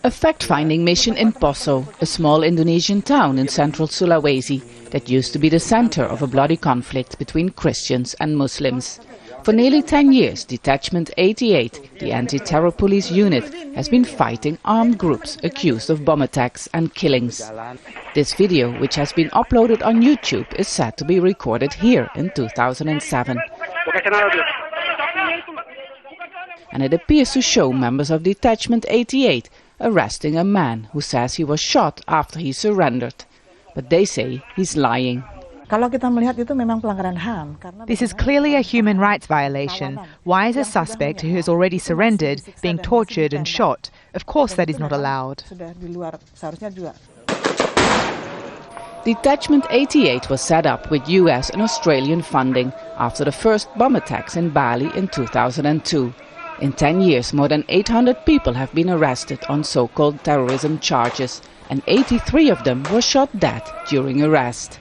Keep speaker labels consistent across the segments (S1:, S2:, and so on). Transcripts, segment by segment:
S1: A fact-finding mission in Poso, a small Indonesian town in central Sulawesi that used to be the center of a bloody conflict between Christians and Muslims. For nearly 10 years, Detachment 88, the anti-terror police unit, has been fighting armed groups accused of bomb attacks and killings. This video, which has been uploaded on YouTube, is said to be recorded here in 2007. And it appears to show members of Detachment 88 arresting a man who says he was shot after he surrendered. But they say he's lying.
S2: This is clearly a human rights violation. Why is a suspect who has already surrendered being tortured and shot? Of course that is not allowed.
S1: Detachment 88 was set up with US and Australian funding after the first bomb attacks in Bali in 2002. In 10 years, more than 800 people have been arrested on so-called terrorism charges, and 83 of them were shot dead during arrest.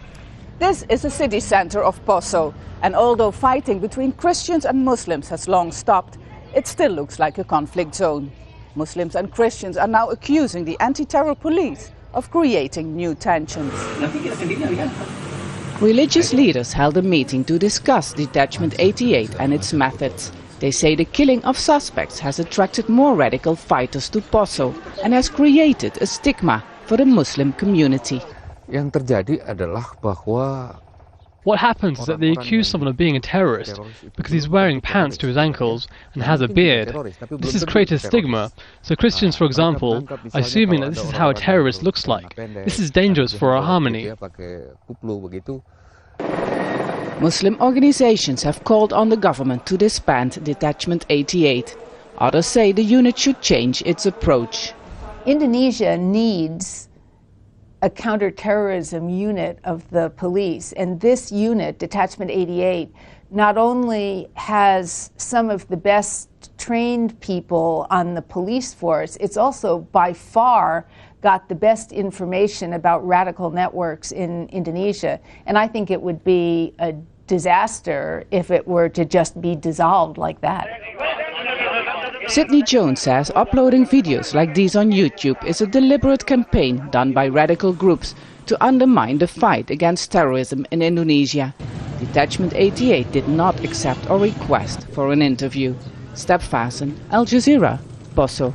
S1: This is the city center of Poso, and although fighting between Christians and Muslims has long stopped, it still looks like a conflict zone. Muslims and Christians are now accusing the anti-terror police of creating new tensions. Religious leaders held a meeting to discuss Detachment 88 and its methods. They say the killing of suspects has attracted more radical fighters to Poso and has created a stigma for the Muslim community.
S3: What happens is that they accuse someone of being a terrorist because he's wearing pants to his ankles and has a beard. This has created a stigma. So Christians, for example, are assuming that this is how a terrorist looks like. This is dangerous for our harmony.
S1: Muslim organizations have called on the government to disband Detachment 88. Others say the unit should change its approach.
S4: Indonesia needs a counterterrorism unit of the police, and this unit, Detachment 88, not only has some of the best trained people on the police force, it's also by far got the best information about radical networks in Indonesia. And I think it would be a disaster if it were to just be dissolved like that.
S1: Sidney Jones says uploading videos like these on YouTube is a deliberate campaign done by radical groups to undermine the fight against terrorism in Indonesia. Detachment 88 did not accept or request for an interview. Step Fasten, Al Jazeera, Poso.